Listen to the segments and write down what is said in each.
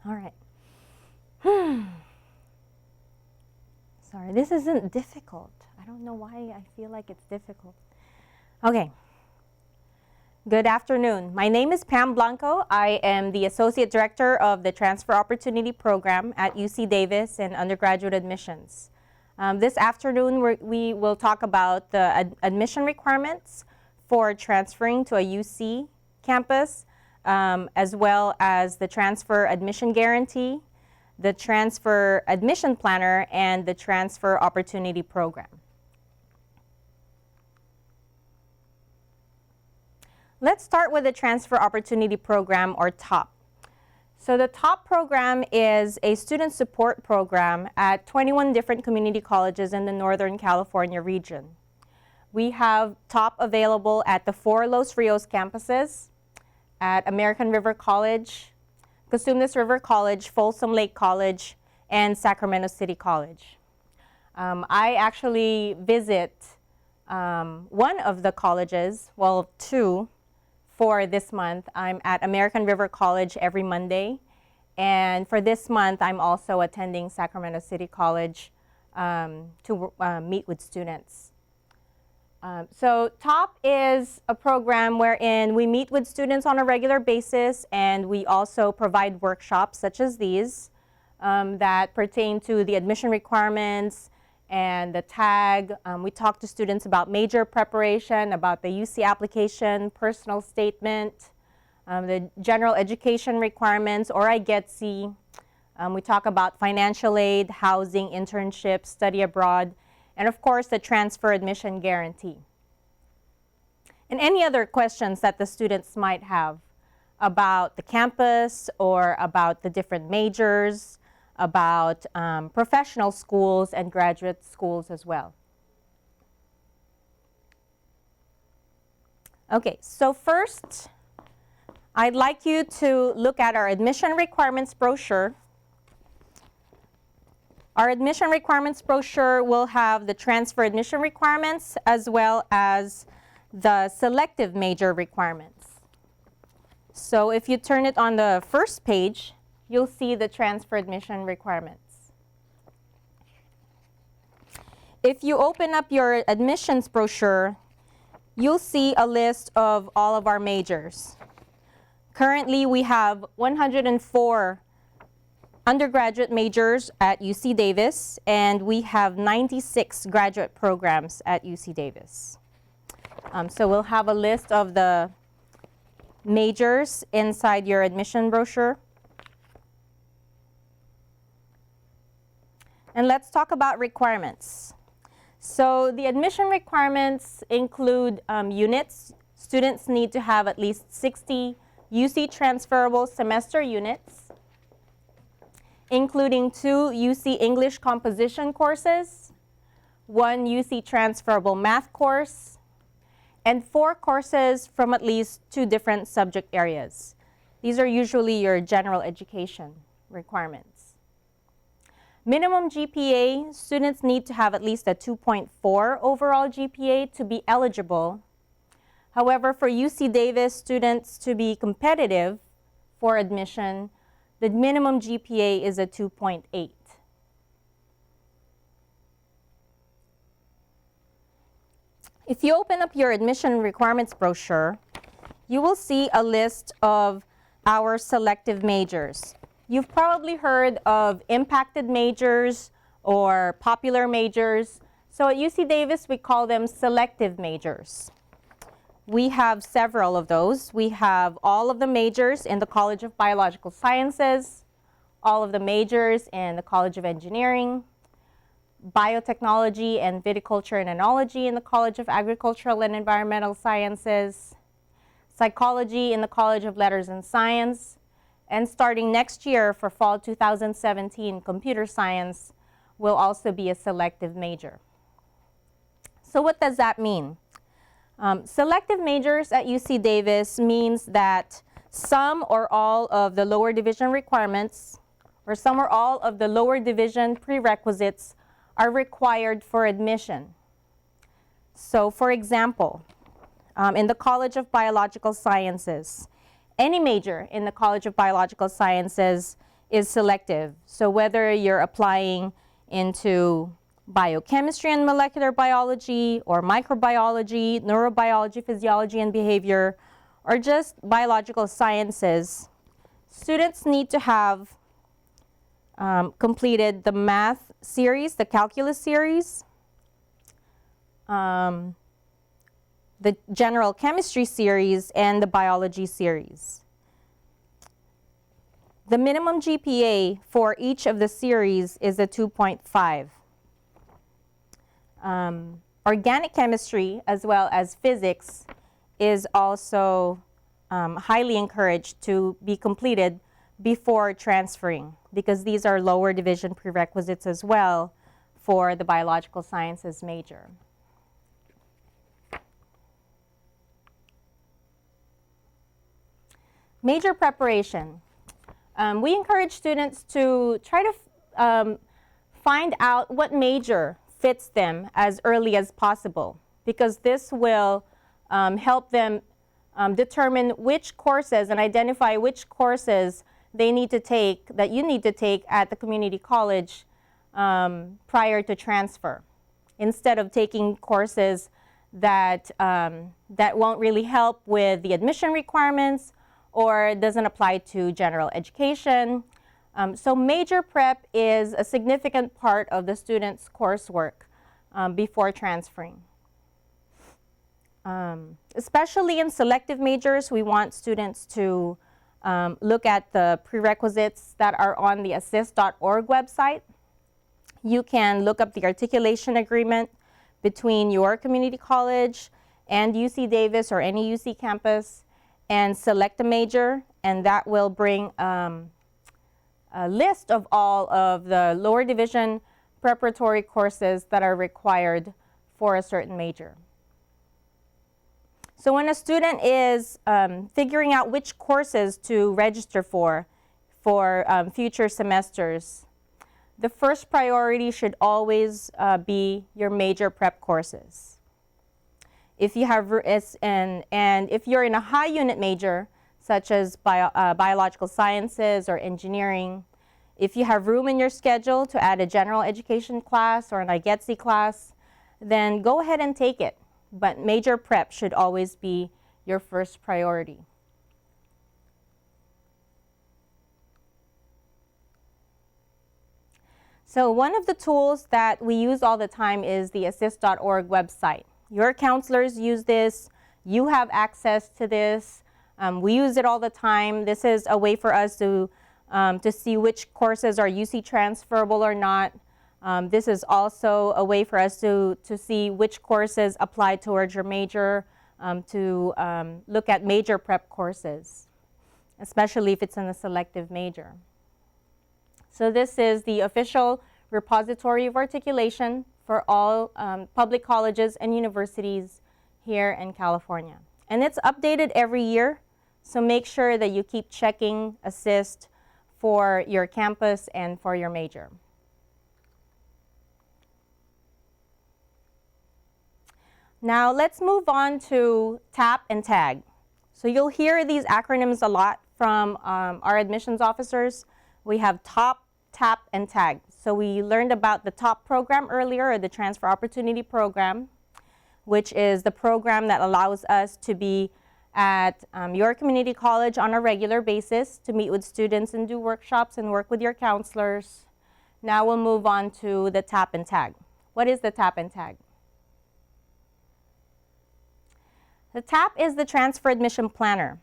All right. Sorry, this isn't difficult. I don't know why I feel like it's difficult. Okay. Good afternoon. My name is Pam Blanco. I am the Associate Director of the Transfer Opportunity Program at UC Davis in undergraduate admissions. This afternoon we will talk about the admission requirements for transferring to a UC campus, as well as the transfer admission guarantee, the transfer admission planner, and the transfer opportunity program. Let's start with the Transfer Opportunity Program, or TOP. So the TOP program is a student support program at 21 different community colleges in the Northern California region. We have TOP available at the 4 Los Rios campuses, at American River College, Cosumnes River College, Folsom Lake College, and Sacramento City College. I actually visit one of the colleges, well, 2, for this month. I'm at American River College every Monday, and for this month I'm also attending Sacramento City College to meet with students. So TOP is a program wherein we meet with students on a regular basis, and we also provide workshops such as these that pertain to the admission requirements and the tag. We talk to students about major preparation, about the UC application, personal statement, the general education requirements, or I Get C. We talk about financial aid, housing, internships, study abroad, and of course the transfer admission guarantee. And any other questions that the students might have about the campus or about the different majors, about professional schools and graduate schools as well. Okay, so first, I'd like you to look at our admission requirements brochure. Our admission requirements brochure will have the transfer admission requirements as well as the selective major requirements. So if you turn it on the first page, you'll see the transfer admission requirements. If you open up your admissions brochure, you'll see a list of all of our majors. Currently, we have 104 undergraduate majors at UC Davis, and we have 96 graduate programs at UC Davis. So we'll have a list of the majors inside your admission brochure. And let's talk about requirements. So the admission requirements include units. Students need to have at least 60 UC transferable semester units, including 2 UC English composition courses, 1 UC transferable math course, and 4 courses from at least 2 different subject areas. These are usually your general education requirements. Minimum GPA, students need to have at least a 2.4 overall GPA to be eligible. However, for UC Davis students to be competitive for admission, the minimum GPA is a 2.8. If you open up your admission requirements brochure, you will see a list of our selective majors. You've probably heard of impacted majors or popular majors. So at UC Davis, we call them selective majors. We have several of those. We have all of the majors in the College of Biological Sciences, all of the majors in the College of Engineering, biotechnology and viticulture and enology in the College of Agricultural and Environmental Sciences, psychology in the College of Letters and Science, and starting next year for fall 2017, computer science will also be a selective major. So what does that mean? Selective majors at UC Davis means that some or all of the lower division requirements or some or all of the lower division prerequisites are required for admission. So for example, in the College of Biological Sciences, any major in the College of Biological Sciences is selective. So whether you're applying into biochemistry and molecular biology, or microbiology, neurobiology, physiology and behavior, or just biological sciences, students need to have completed the math series, the calculus series, the general chemistry series, and the biology series. The minimum GPA for each of the series is a 2.5. Organic chemistry as well as physics is also highly encouraged to be completed before transferring, because these are lower division prerequisites as well for the biological sciences major. Major preparation. We encourage students to try to find out what major fits them as early as possible, because this will help them determine which courses and identify which courses they need to take, that you need to take at the community college prior to transfer, instead of taking courses that, that won't really help with the admission requirements or doesn't apply to general education. So major prep is a significant part of the student's coursework before transferring. Especially in selective majors, we want students to look at the prerequisites that are on the assist.org website. You can look up the articulation agreement between your community college and UC Davis or any UC campus and select a major, and that will bring a list of all of the lower division preparatory courses that are required for a certain major. So when a student is figuring out which courses to register for future semesters, the first priority should always be your major prep courses. If you have, and if you're in a high unit major, such as biological sciences or engineering, if you have room in your schedule to add a general education class or an IGETC class, then go ahead and take it. But major prep should always be your first priority. So one of the tools that we use all the time is the assist.org website. Your counselors use this. You have access to this. We use it all the time. This is a way for us to see which courses are UC transferable or not. This is also a way for us to see which courses apply towards your major, to look at major prep courses, especially if it's in a selective major. So this is the official repository of articulation for all public colleges and universities here in California. And it's updated every year, so make sure that you keep checking assist for your campus and for your major. Now let's move on to TAP and TAG. So you'll hear these acronyms a lot from our admissions officers. We have TOP, TAP, and TAG. So we learned about the TOP program earlier, or the Transfer Opportunity Program, which is the program that allows us to be at your community college on a regular basis to meet with students and do workshops and work with your counselors. Now we'll move on to the TAP and TAG. What is the TAP and TAG? The TAP is the Transfer Admission Planner.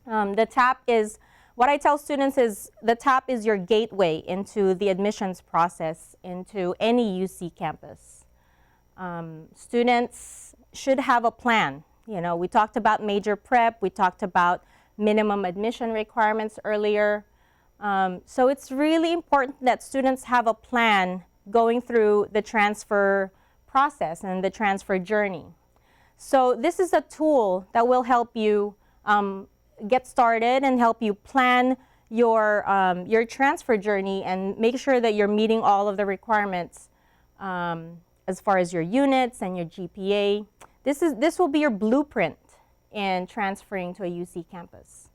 The TAP is, what I tell students is, the TAP is your gateway into the admissions process into any UC campus. Students should have a plan. You know, we talked about major prep, we talked about minimum admission requirements earlier. So it's really important that students have a plan going through the transfer process and the transfer journey. So this is a tool that will help you get started and help you plan your transfer journey and make sure that you're meeting all of the requirements as far as your units and your GPA. This will be your blueprint in transferring to a UC campus.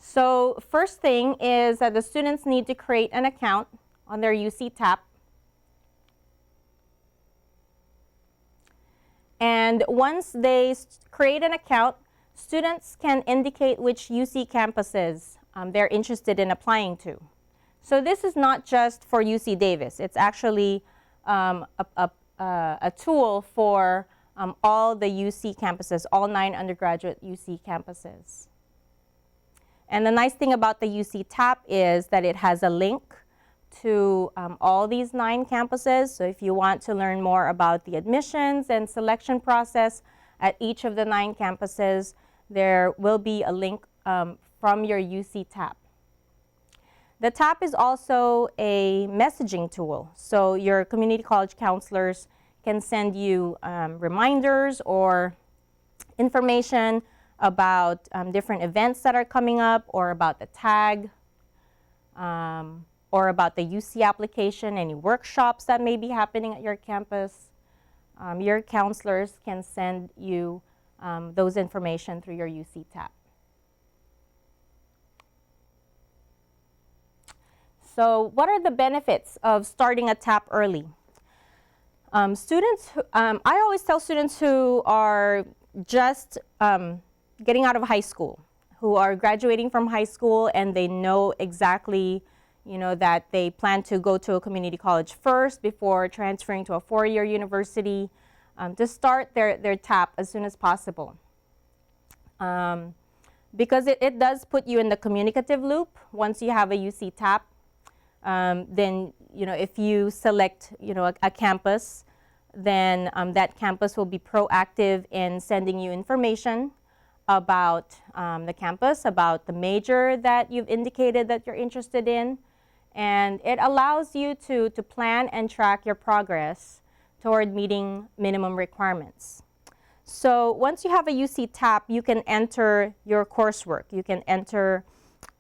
So first thing is that the students need to create an account on their UC TAP. And once they create an account, students can indicate which UC campuses they're interested in applying to. So this is not just for UC Davis. It's actually a tool for all the UC campuses, all 9 undergraduate UC campuses. And the nice thing about the UC TAP is that it has a link to all these 9 campuses. So if you want to learn more about the admissions and selection process at each of the 9 campuses, there will be a link from your UC TAP. The TAP is also a messaging tool. So your community college counselors can send you reminders or information about different events that are coming up, or about the tag, or about the UC application, any workshops that may be happening at your campus. Your counselors can send you those information through your UC TAP. So what are the benefits of starting a TAP early? I always tell students who are just getting out of high school, who are graduating from high school, and they know exactly, that they plan to go to a community college first before transferring to a 4-year university, to start their TAP as soon as possible. Because it does put you in the communicative loop once you have a UC TAP. Then, if you select, a campus, then that campus will be proactive in sending you information about the campus, about the major that you've indicated that you're interested in. And it allows you to plan and track your progress toward meeting minimum requirements. So once you have a UC TAP, you can enter your coursework. You can enter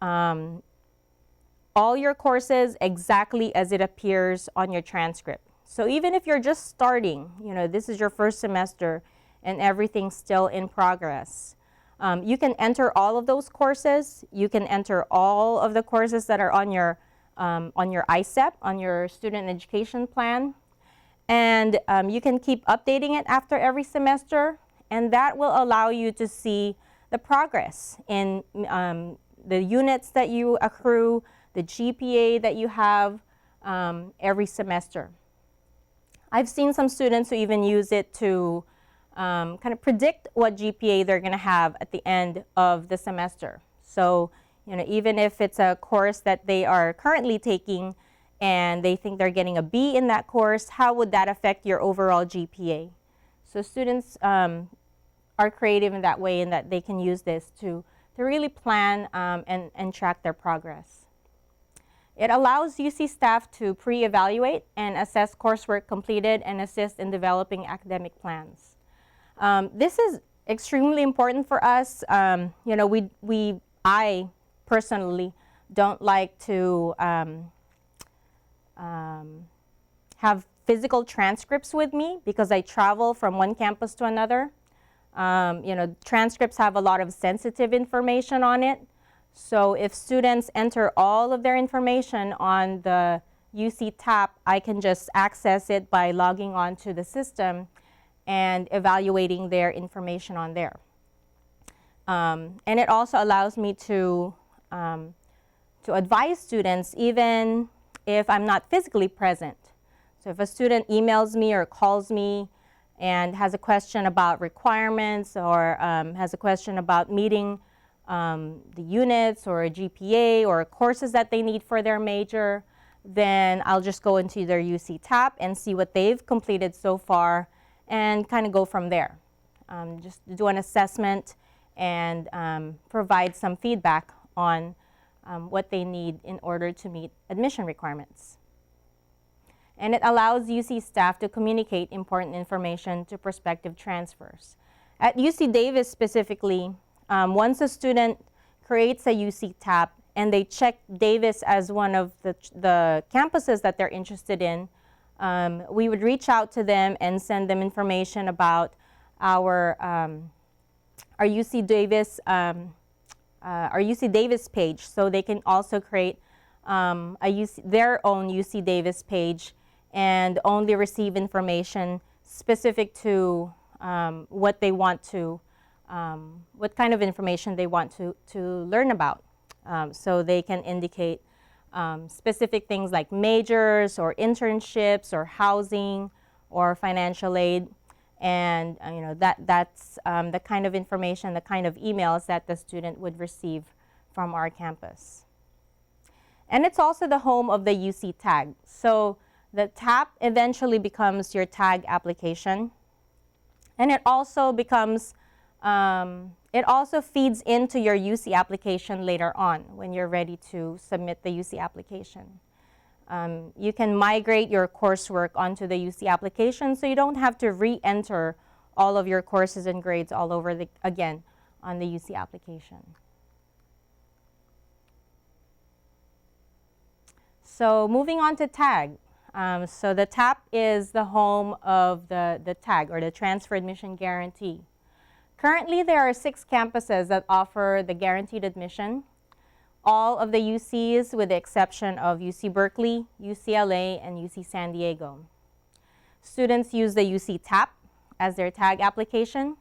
all your courses exactly as it appears on your transcript. So even if you're just starting, this is your first semester and everything's still in progress, you can enter all of those courses. You can enter all of the courses that are on your ISEP, on your student education plan. And you can keep updating it after every semester, and that will allow you to see the progress in the units that you accrue, the GPA that you have every semester. I've seen some students who even use it to kind of predict what GPA they're going to have at the end of the semester. So, even if it's a course that they are currently taking and they think they're getting a B in that course, how would that affect your overall GPA? So students are creative in that way, in that they can use this to really plan and track their progress. It allows UC staff to pre-evaluate and assess coursework completed and assist in developing academic plans. This is extremely important for us. I personally don't like to have physical transcripts with me because I travel from one campus to another. Transcripts have a lot of sensitive information on it. So if students enter all of their information on the UC TAP, I can just access it by logging on to the system and evaluating their information on there. And it also allows me to advise students even if I'm not physically present. So if a student emails me or calls me and has a question about requirements, or has a question about meeting the units or a GPA or courses that they need for their major, then I'll just go into their UC TAP and see what they've completed so far and kind of go from there. Just do an assessment and provide some feedback on what they need in order to meet admission requirements. And it allows UC staff to communicate important information to prospective transfers. At UC Davis specifically, once a student creates a UC TAP and they check Davis as one of the campuses that they're interested in, we would reach out to them and send them information about our UC Davis our UC Davis page, so they can also create their own UC Davis page and only receive information specific to what they want to, what kind of information they want to learn about. So they can indicate specific things like majors or internships or housing or financial aid. And that's the kind of information, the kind of emails that the student would receive from our campus. And it's also the home of the UC tag. So the TAP eventually becomes your tag application. And it also becomes, it also feeds into your UC application later on when you're ready to submit the UC application. You can migrate your coursework onto the UC application, so you don't have to re-enter all of your courses and grades all over again on the UC application. So moving on to TAG. So the TAP is the home of the TAG, or the Transfer Admission Guarantee. Currently, there are 6 campuses that offer the guaranteed admission. All of the UCs, with the exception of UC Berkeley, UCLA, and UC San Diego. Students use the UC TAP as their tag application,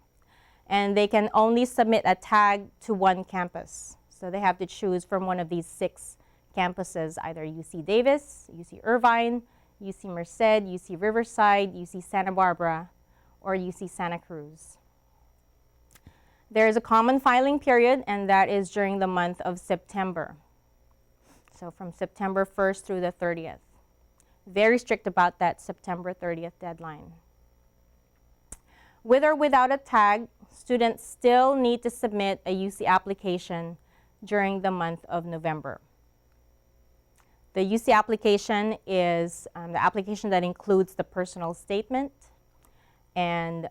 and they can only submit a tag to one campus. So they have to choose from one of these 6 campuses, either UC Davis, UC Irvine, UC Merced, UC Riverside, UC Santa Barbara, or UC Santa Cruz. There is a common filing period, and that is during the month of September. So from September 1st through the 30th. Very strict about that September 30th deadline. With or without a tag, students still need to submit a UC application during the month of November. The UC application is the application that includes the personal statement, and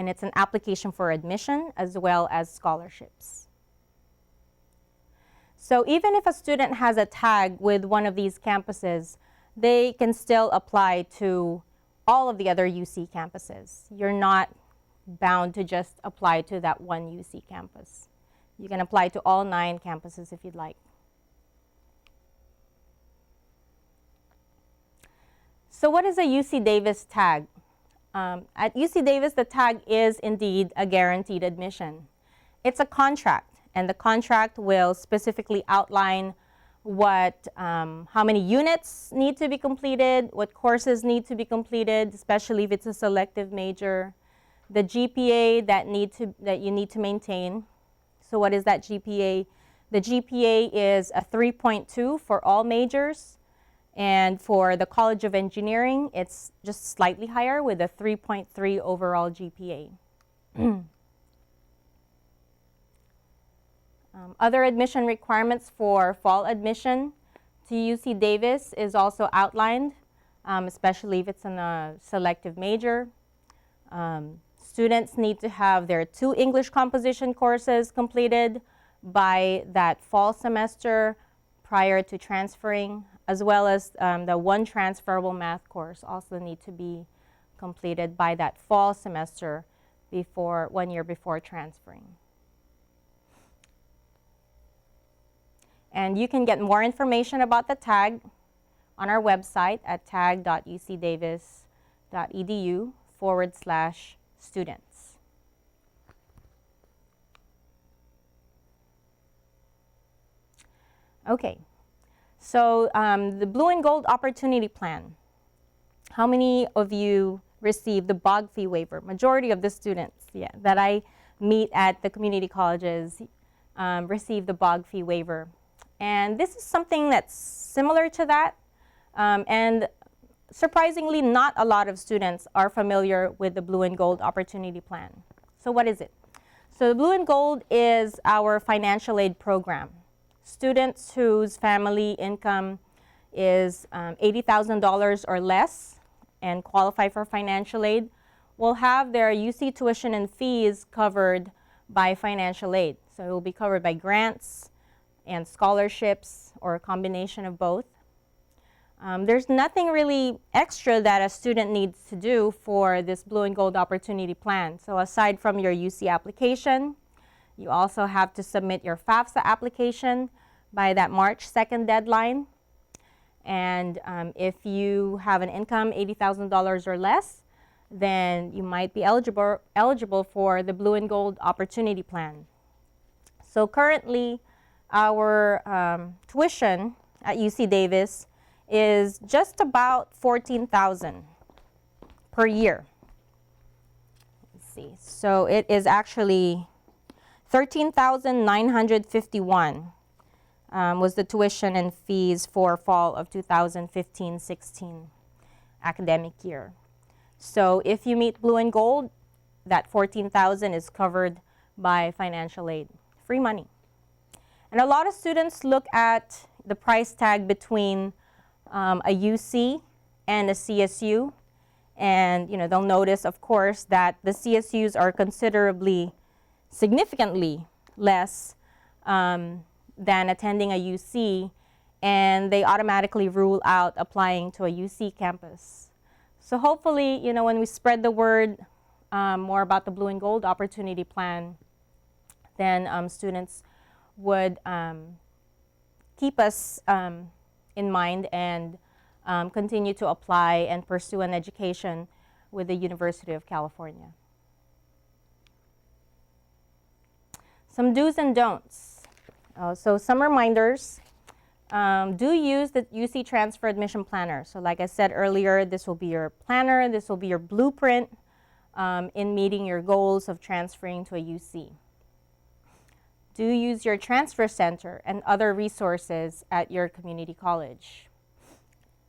it's an application for admission as well as scholarships. So even if a student has a tag with one of these campuses, they can still apply to all of the other UC campuses. You're not bound to just apply to that one UC campus. You can apply to all 9 campuses if you'd like. So what is a UC Davis tag? At UC Davis, the tag is indeed a guaranteed admission. It's a contract, and the contract will specifically outline what, how many units need to be completed, what courses need to be completed, especially if it's a selective major, the GPA that you need to maintain. So what is that GPA? The GPA is a 3.2 for all majors. And for the College of Engineering, it's just slightly higher with a 3.3 overall GPA. Other admission requirements for fall admission to UC Davis is also outlined, especially if it's in a selective major. Students need to have their 2 English composition courses completed by that fall semester prior to transferring, as well as the 1 transferable math course also need to be completed by that fall semester 1 year before transferring. And you can get more information about the tag on our website at tag.ucdavis.edu/students. Okay. So the Blue and Gold Opportunity Plan. How many of you received the BOG fee waiver? Majority of the students that I meet at the community colleges receive the BOG fee waiver. And this is something that's similar to that. And surprisingly, not a lot of students are familiar with the Blue and Gold Opportunity Plan. So what is it? So the Blue and Gold is our financial aid program. Students whose family income is $80,000 or less and qualify for financial aid will have their UC tuition and fees covered by financial aid. So it will be covered by grants and scholarships, or a combination of both. There's nothing really extra that a student needs to do for this Blue and Gold Opportunity Plan. So aside from your UC application, You also have to submit your FAFSA application by that March 2nd deadline. And if you have an income $80,000 or less, then you might be eligible for the Blue and Gold Opportunity Plan. So currently, our tuition at UC Davis is just about $14,000 per year. Let's see. So it is actually $13,951 was the tuition and fees for fall of 2015-16 academic year. So if you meet Blue and Gold, that $14,000 is covered by financial aid, free money. And a lot of students look at the price tag between a UC and a CSU, and they'll notice, of course, that the CSUs are significantly less than attending a UC, and they automatically rule out applying to a UC campus. So hopefully, when we spread the word more about the Blue and Gold Opportunity Plan, then students would keep us in mind and continue to apply and pursue an education with the University of California. Some do's and don'ts. So some reminders. Do use the UC Transfer Admission Planner. So like I said earlier, this will be your planner, this will be your blueprint in meeting your goals of transferring to a UC. Do use your transfer center and other resources at your community college.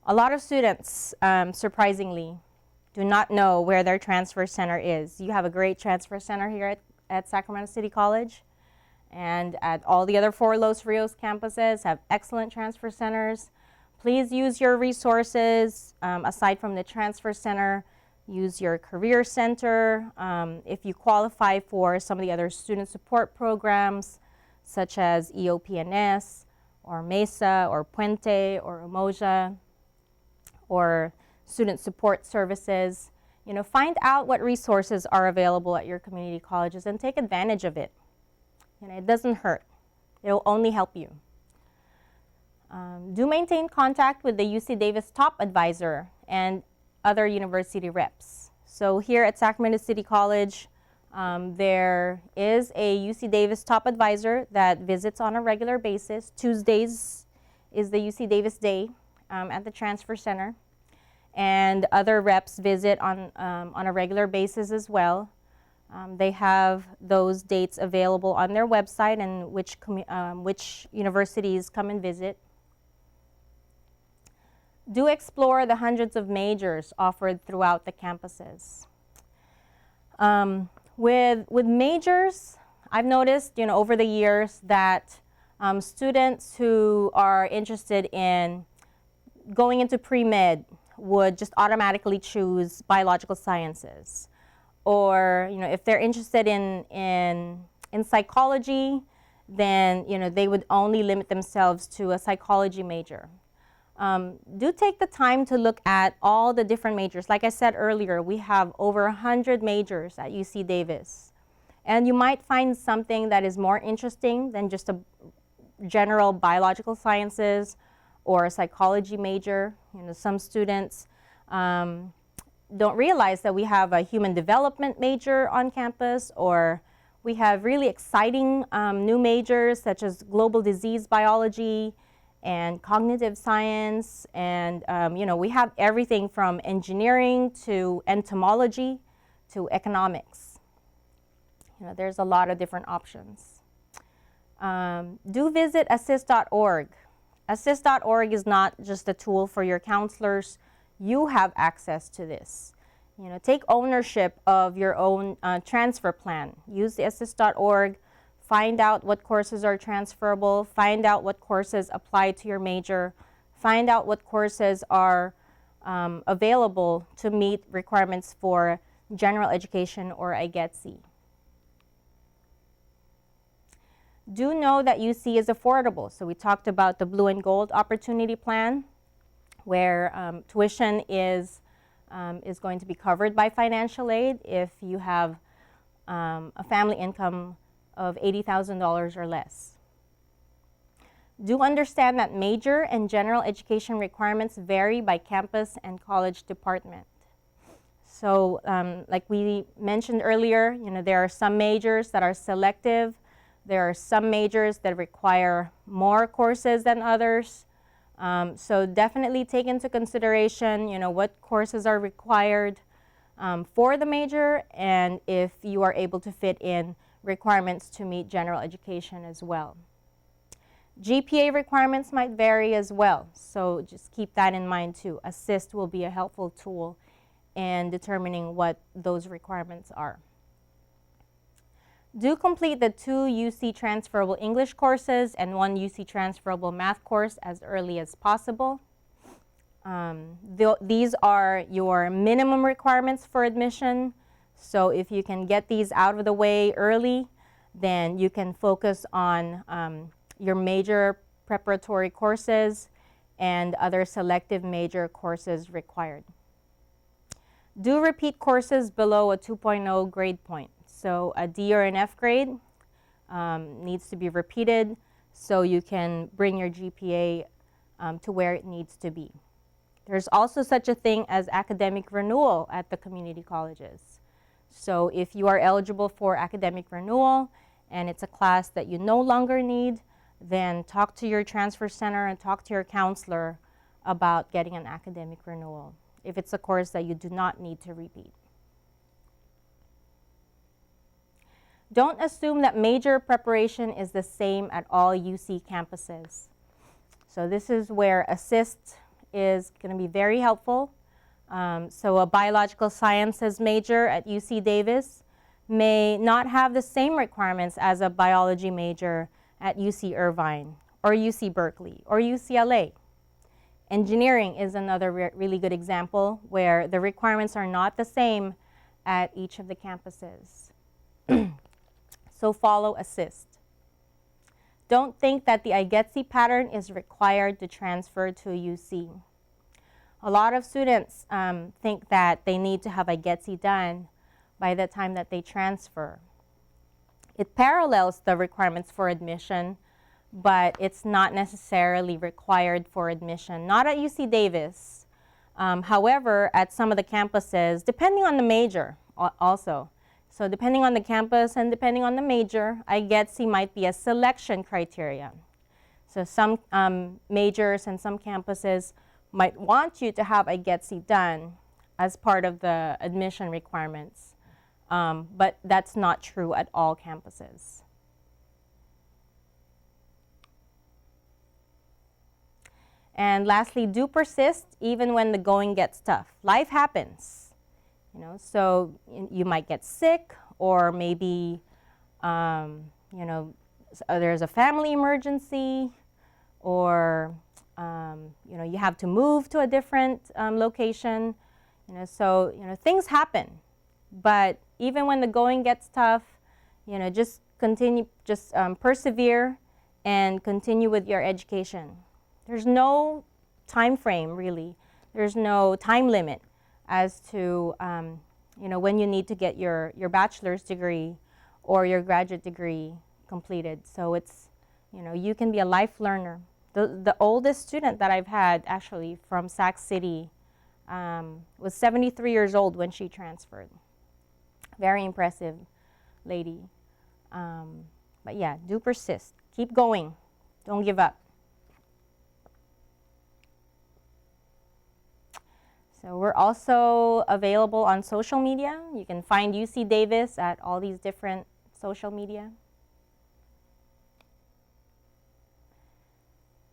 A lot of students, surprisingly, do not know where their transfer center is. You have a great transfer center here at Sacramento City College, and at all the other 4 Los Rios campuses have excellent transfer centers. Please use your resources. Aside from the transfer center, use your career center. If you qualify for some of the other student support programs, such as EOPNS, or MESA, or Puente, or Umoja, or student support services, find out what resources are available at your community colleges and take advantage of it. It doesn't hurt. It will only help you. Do maintain contact with the UC Davis top advisor and other university reps. So here at Sacramento City College, there is a UC Davis top advisor that visits on a regular basis. Tuesdays is the UC Davis Day at the Transfer Center. And other reps visit on a regular basis as well. They have those dates available on their website and which universities come and visit. Do explore the hundreds of majors offered throughout the campuses. With majors, I've noticed, over the years that students who are interested in going into pre-med would just automatically choose biological sciences. Or, if they're interested in psychology, then, they would only limit themselves to a psychology major. Do take the time to look at all the different majors. Like I said earlier, we have over 100 majors at UC Davis. And you might find something that is more interesting than just a general biological sciences or a psychology major. Some students don't realize that we have a human development major on campus, or we have really exciting new majors such as global disease biology and cognitive science, and we have everything from engineering to entomology to economics. There's a lot of different options. Do visit assist.org. Assist.org is not just a tool for your counselors. You have access to this. Take ownership of your own transfer plan. Use the assist.org. Find out what courses are transferable. Find out what courses apply to your major. Find out what courses are available to meet requirements for general education or IGETC. Do know that UC is affordable. So we talked about the Blue and Gold Opportunity Plan, where tuition is going to be covered by financial aid if you have a family income of $80,000 or less. Do understand that major and general education requirements vary by campus and college department. So like we mentioned earlier, there are some majors that are selective. There are some majors that require more courses than others. So definitely take into consideration, what courses are required for the major, and if you are able to fit in requirements to meet general education as well. GPA requirements might vary as well, so just keep that in mind too. Assist will be a helpful tool in determining what those requirements are. Do complete the 2 UC transferable English courses and 1 UC transferable math course as early as possible. These are your minimum requirements for admission. So if you can get these out of the way early, then you can focus on your major preparatory courses and other selective major courses required. Do repeat courses below a 2.0 grade point. So a D or an F grade needs to be repeated so you can bring your GPA to where it needs to be. There's also such a thing as academic renewal at the community colleges. So if you are eligible for academic renewal and it's a class that you no longer need, then talk to your transfer center and talk to your counselor about getting an academic renewal if it's a course that you do not need to repeat. Don't assume that major preparation is the same at all UC campuses. So this is where assist is going to be very helpful. So a biological sciences major at UC Davis may not have the same requirements as a biology major at UC Irvine or UC Berkeley or UCLA. Engineering is another really good example where the requirements are not the same at each of the campuses. So follow assist. Don't think that the IGETC pattern is required to transfer to a UC. A lot of students think that they need to have IGETC done by the time that they transfer. It parallels the requirements for admission, but it's not necessarily required for admission. Not at UC Davis. However, at some of the campuses, depending on the major also. So depending on the campus and depending on the major, IGETC might be a selection criteria. So some majors and some campuses might want you to have IGETC done as part of the admission requirements, but that's not true at all campuses. And lastly, do persist even when the going gets tough. Life happens. So you might get sick, or maybe, there's a family emergency, or, you have to move to a different location. So things happen. But even when the going gets tough, just continue, persevere and continue with your education. There's no time frame, really. There's no time limit as to when you need to get your bachelor's degree or your graduate degree completed. So it's, you can be a life learner. The oldest student that I've had actually from Sac City was 73 years old when she transferred. Very impressive lady. But yeah, do persist. Keep going. Don't give up. So we're also available on social media. You can find UC Davis at all these different social media.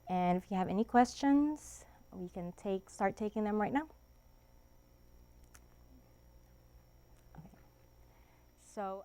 And if you have any questions, we can start taking them right now. Okay. So